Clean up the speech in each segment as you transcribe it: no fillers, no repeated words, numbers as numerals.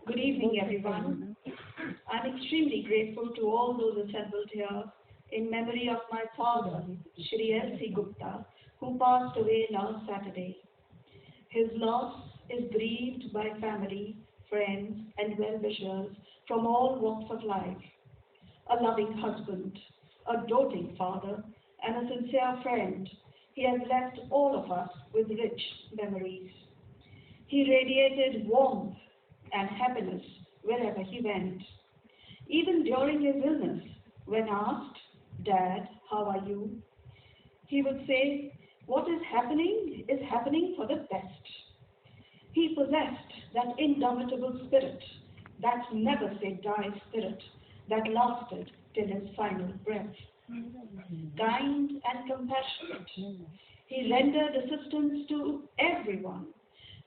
Good evening, everyone. I'm extremely grateful to all those assembled here in memory of my father, Shri L.C. Gupta, who passed away last Saturday. His loss is grieved by family, friends, and well-wishers from all walks of life. A loving husband, a doting father, and a sincere friend, he has left all of us with rich memories. He radiated warmth and happiness wherever he went. Even during his illness, when asked, "Dad, how are you?" he would say, "What is happening for the best." He possessed that indomitable spirit, that never say die spirit, that lasted till his final breath. Kind and compassionate, he rendered assistance to everyone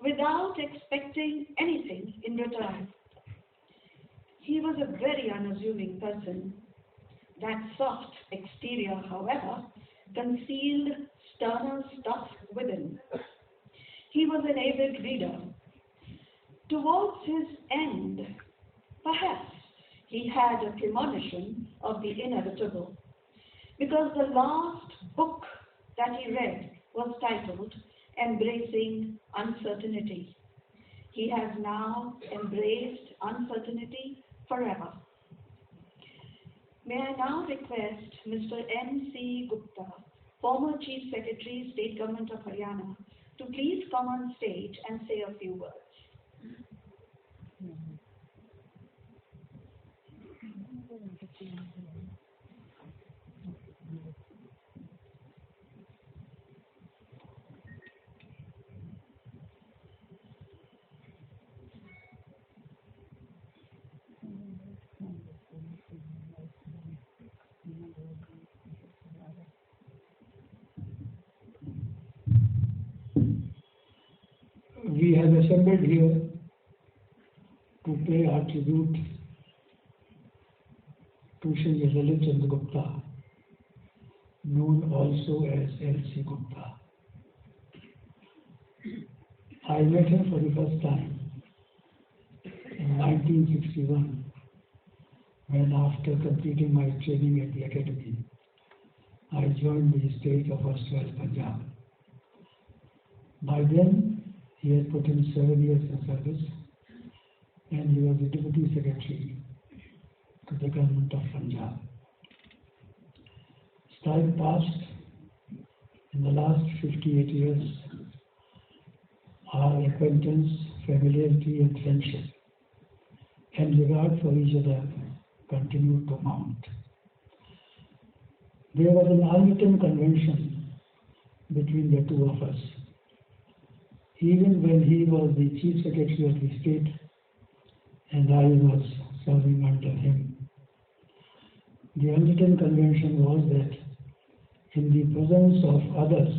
without expecting anything in return. He was a very unassuming person. That soft exterior, however, concealed sterner stuff within. He was an avid reader. Towards his end, perhaps he had a premonition of the inevitable, because the last book that he read was titled Embracing Uncertainty. He has now embraced uncertainty forever. May I now request Mr. M.C. Gupta, former Chief Secretary, State Government of Haryana, to please come on stage and say a few words. We have assembled here to pay our tribute to Shri Lalit Chandra Gupta, known also as L.C. Gupta. I met him for the first time in 1961, when after completing my training at the academy, I joined the state of Erstwhile Punjab. By then, he had put in 7 years in service, and he was the Deputy Secretary to the government of Punjab. As time passed, in the last 58 years, our acquaintance, familiarity and friendship and regard for each other continued to mount. There was an unwritten convention between the two of us. Even when he was the Chief Secretary of the state and I was serving under him, the unwritten convention was that in the presence of others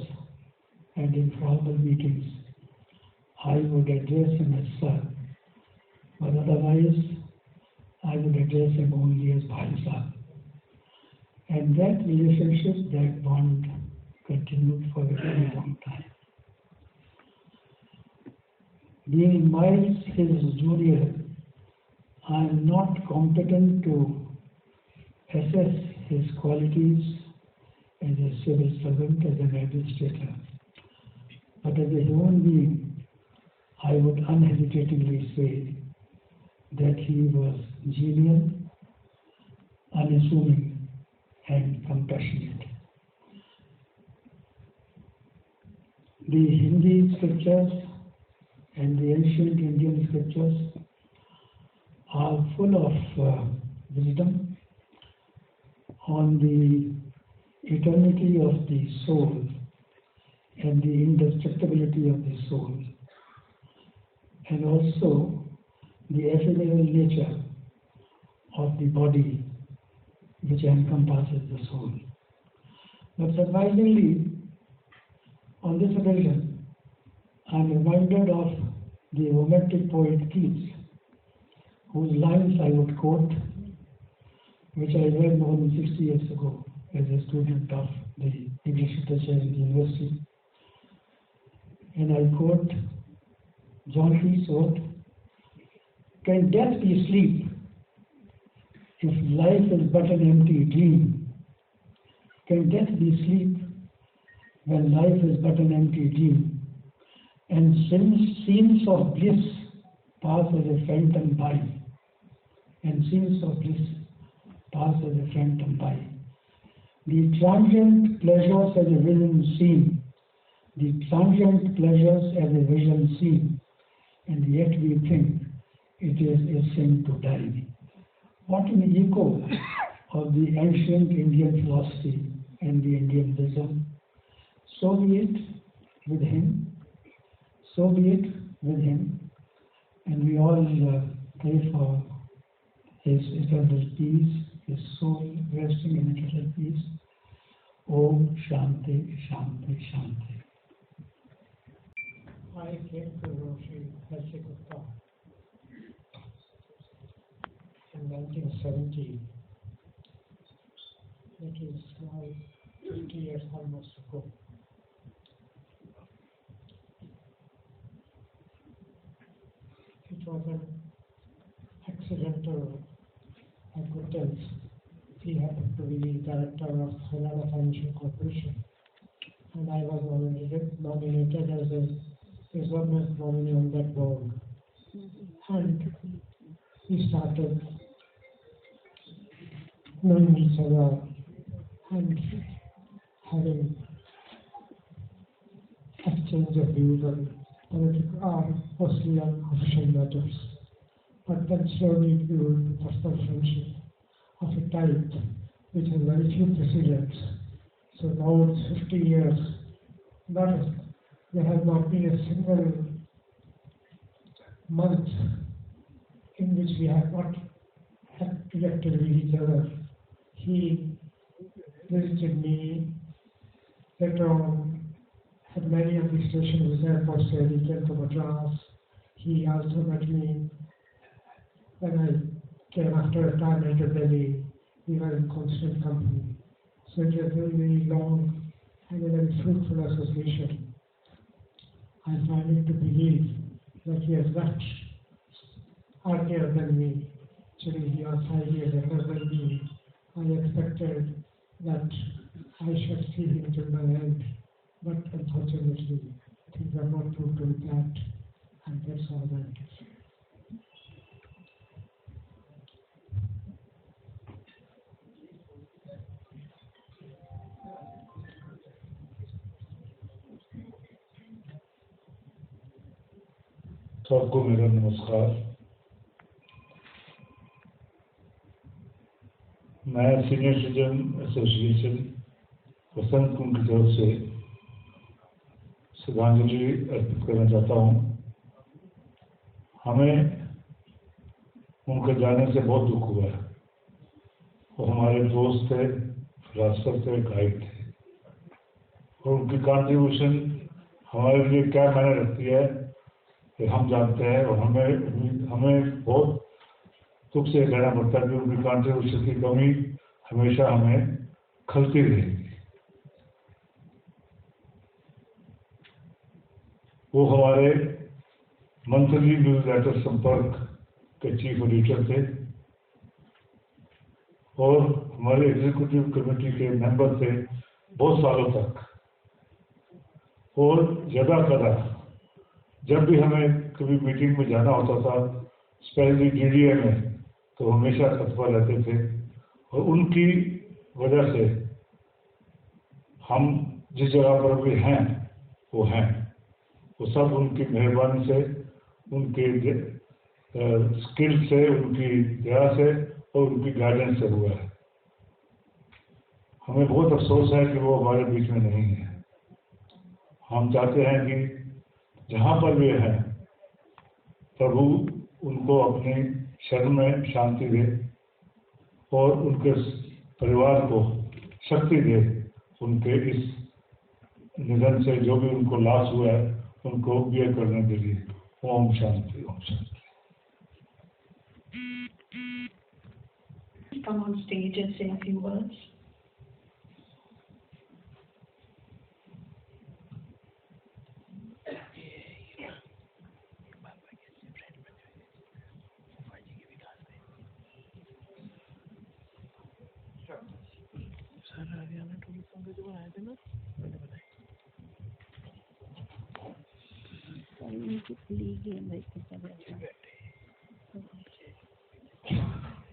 and in formal meetings, I would address him as sir, but otherwise I would address him only as Bhai Sahib. And that relationship, that bond, continued for a very long time. Being miles his junior, I am not competent to assess his qualities as a civil servant, as an administrator. But as a human being, I would unhesitatingly say that he was genial, unassuming, and compassionate. The Hindi scriptures and the ancient Indian scriptures are full of wisdom on the eternity of the soul and the indestructibility of the soul, and also the ephemeral nature of the body which encompasses the soul. But surprisingly, on this occasion, I am reminded of the romantic poet Keats, whose lines I would quote, which I read more than 60 years ago as a student of the English literature in the university. And I quote, John Keats wrote, "Can death be sleep if life is but an empty dream? Can death be sleep when life is but an empty dream? And scenes of bliss pass as a phantom by. And scenes of bliss pass as a phantom by. The transient pleasures as a vision seen, the transient pleasures as a vision seen, and yet we think it is a sin to die." What an echo of the ancient Indian philosophy and the Indian wisdom. So be it with him, so be it with him, and we all pray for his eternal peace, his soul resting in eternal peace. Om Shanti, Shanti, Shanti. I came to Roshi L.C. Gupta in 1970. It is now 50 years almost ago. It was an accidental acquaintance. He happened to be the director of Haryana Financial Corporation, and I was nominated as a reserve nominee on that board. And we started knowing each other and having exchange of views on political, mostly on official matters. But then slowly it grew into personal friendship of a type which has very few precedents. So now it's 50 years. There has not been a single month in which we have not interacted with each other. He visited me later on at many of the stations which airports where he came to Madras. He also met me when I came after a time into Delhi. We were in constant company. So it was a very, very long and a very fruitful association. I find it to believe that he has left earlier than me. Actually, he was 5 years younger than me. I expected that I should see him till the end, but unfortunately, things are not proved to be that, and that's all that is. सबको मेरा नमस्कार। मैं senior citizen association वसंत कुंज की तरफ से श्रद्धांजलि अर्पित करना चाहता हूँ। हमें उनके जाने से बहुत दुख हुआ है। वो हमारे दोस्त थे, फिलोसफर थे, गाइड थे, और उनकी कंट्रीब्यूशन हमारे लिए क्या मायने रखती है कि हम जानते हैं, और हमें बहुत दुख से कहना पड़ता है कि उनकी कंट्रीब्यूशन की कमी हमेशा हमें खलती रहेगी। वो हमारे मंथली न्यूज लेटर संपर्क के चीफ एडिटर थे और हमारे एग्जीक्यूटिव कमेटी के मेंबर थे बहुत सालों तक। और जगह जब भी हमें कभी मीटिंग में जाना होता था, स्पेशली डीडीए में, तो हमेशा तत्पर रहते थे। और उनकी वजह से हम जिस जगह पर भी हैं वो हैं, वो सब उनकी मेहरबानी से, उनके स्किल से, उनकी दया से और उनकी गाइडेंस से हुआ है। हमें बहुत अफसोस है कि वो हमारे बीच में नहीं है। हम चाहते हैं कि जहाँ पर भी हैं प्रभु उनको अपनी शरण में शांति दे और उनके परिवार को शक्ति दे। उनके इस निधन से जो भी उनको लॉस हुआ है उनको बियर करने के लिए। Om Shanti, Om Shanti. Come on stage and say a few words.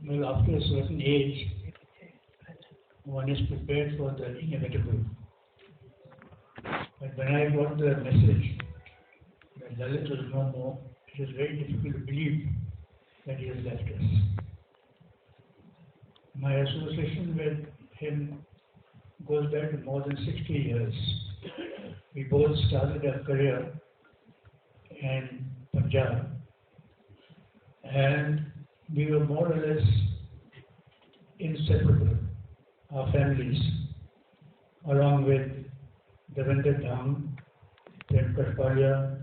Well, after a certain age, one is prepared for the inevitable. But when I got the message that Lalit was no more, it was very difficult to believe that he has left us. My association with him goes back to more than 60 years. We both started our career in Punjab, and we were more or less inseparable, our families, along with Devendra Dham, Prem Kashpalia,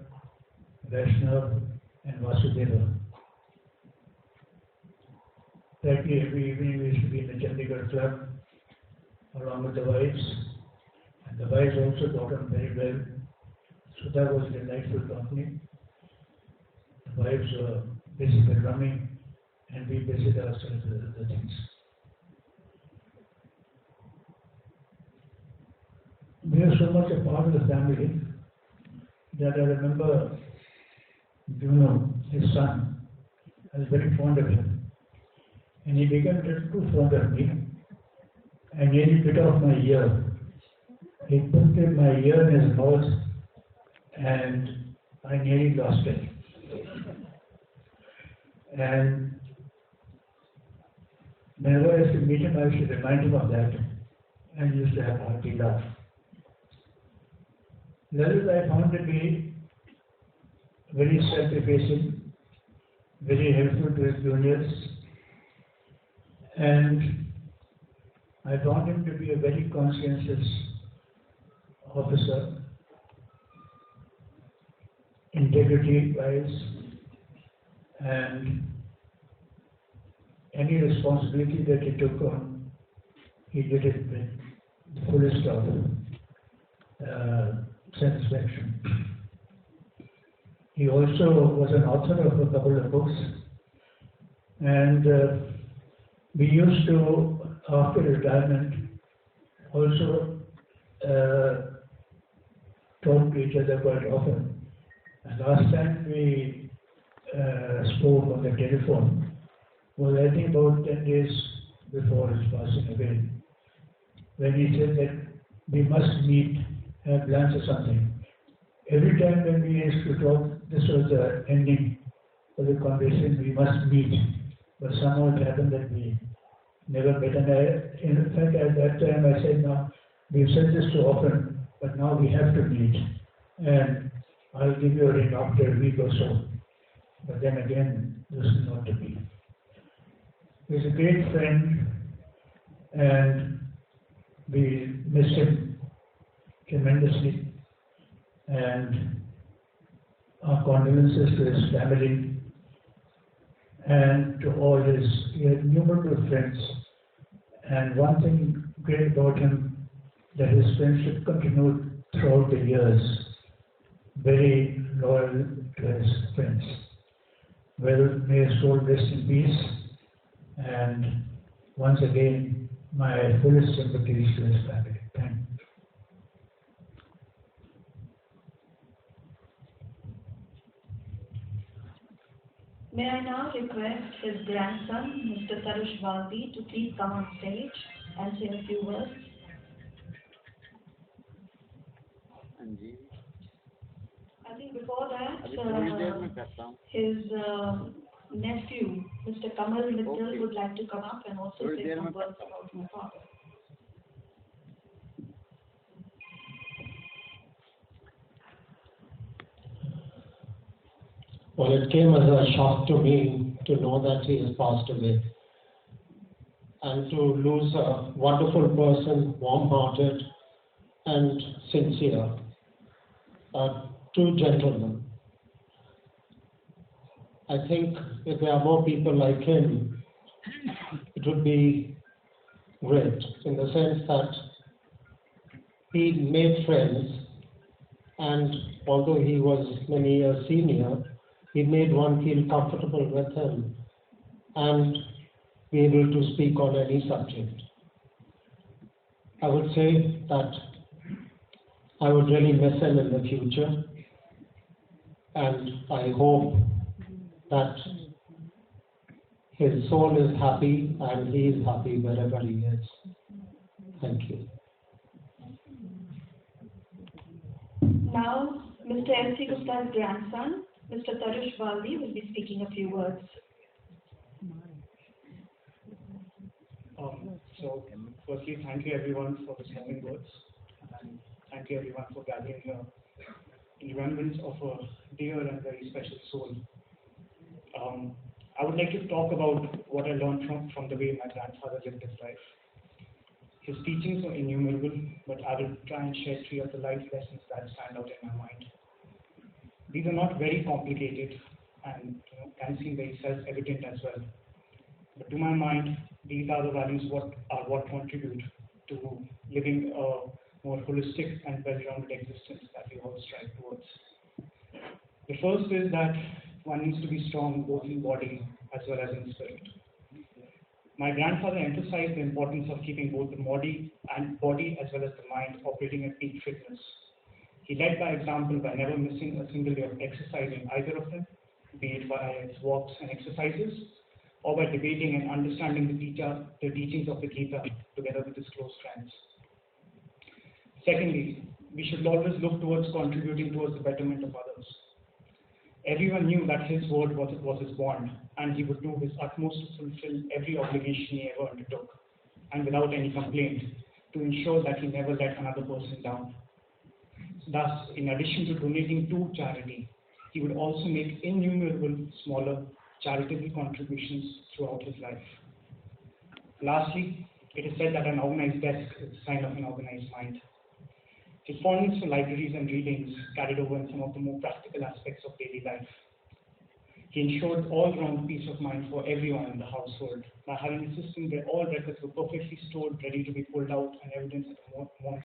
Vaishnav, and Vasudeva. Practically every evening we used to be in the Chandigarh club along with the wives, and the wives also got on very well. So that was a delightful company. The wives were busy with drumming, and we busied ourselves with other things. We are so much a part of the family that I remember Juno, his son, I was very fond of him. And he became a little too fond of me and nearly bit off my ear. He put my ear in his mouth and I nearly lost it. And whenever I used to meet him, I used to remind him of that and used to have a hearty laugh. Lalit I found to be very self-effacing, very helpful to his juniors, and I found him to be a very conscientious officer, integrity-wise, and any responsibility that he took on, he did it with the fullest of satisfaction. He also was an author of a couple of books, and we used to, after retirement, also talk to each other quite often. And last time we spoke on the telephone was, I think, about 10 days before his passing away, when he said that we must meet, have lunch or something. Every time when we used to talk, this was the ending of the conversation, we must meet. But somehow it happened that we never met. And in fact, at that time I said, now, we've said this too often, but now we have to meet. And I'll give you a ring after a week or so. But then again, this is not to be. He's a great friend, and we miss him tremendously. And our condolences to his family and to all his, he had numerous friends. And one thing great about him, that his friendship continued throughout the years, very loyal to his friends. Well, may his soul rest in peace. And once again, my fullest sympathies to his family. Thank you. May I now request his grandson, Mr. Tarush Baldi, to please come on stage and say a few words. I think before that, his nephew, Mr. Kamal Mittal, would like to come up and also say some words about my father. Well, it came as a shock to me to know that he has passed away. And to lose a wonderful person, warm-hearted and sincere. Two gentlemen. I think if there are more people like him, it would be great, in the sense that he made friends, and although he was many years senior, he made one feel comfortable with him and be able to speak on any subject. I would say that I would really miss him in the future, and I hope that his soul is happy and he is happy wherever he is. Thank you. Now, Mr. L.C. Gupta's grandson, Mr. Tarush Baldi, will be speaking a few words. So, firstly, thank you everyone for the kind words, and thank you everyone for gathering here in remembrance of a dear and very special soul. I would like to talk about what I learned from the way my grandfather lived his life. His teachings are innumerable, but I will try and share 3 of the life lessons that stand out in my mind. These are not very complicated and can seem very self-evident as well. But to my mind, these are the values what contribute to living a more holistic and well-rounded existence that we all strive towards. The first is that one needs to be strong both in body as well as in spirit. My grandfather emphasized the importance of keeping both the body as well as the mind operating at peak fitness. He led by example by never missing a single day of exercising either of them, be it via his walks and exercises, or by debating and understanding the teachings of the Gita together with his close friends. Secondly, we should always look towards contributing towards the betterment of others. Everyone knew that his word was his bond, and he would do his utmost to fulfill every obligation he ever undertook, and without any complaint, to ensure that he never let another person down. Thus, in addition to donating to charity, he would also make innumerable smaller charitable contributions throughout his life. Lastly, it is said that an organized desk is a sign of an organized mind. His fondness for libraries and readings carried over in some of the more practical aspects of daily life. He ensured all-round peace of mind for everyone in the household by having a system where all records were perfectly stored, ready to be pulled out, and evidence at a moment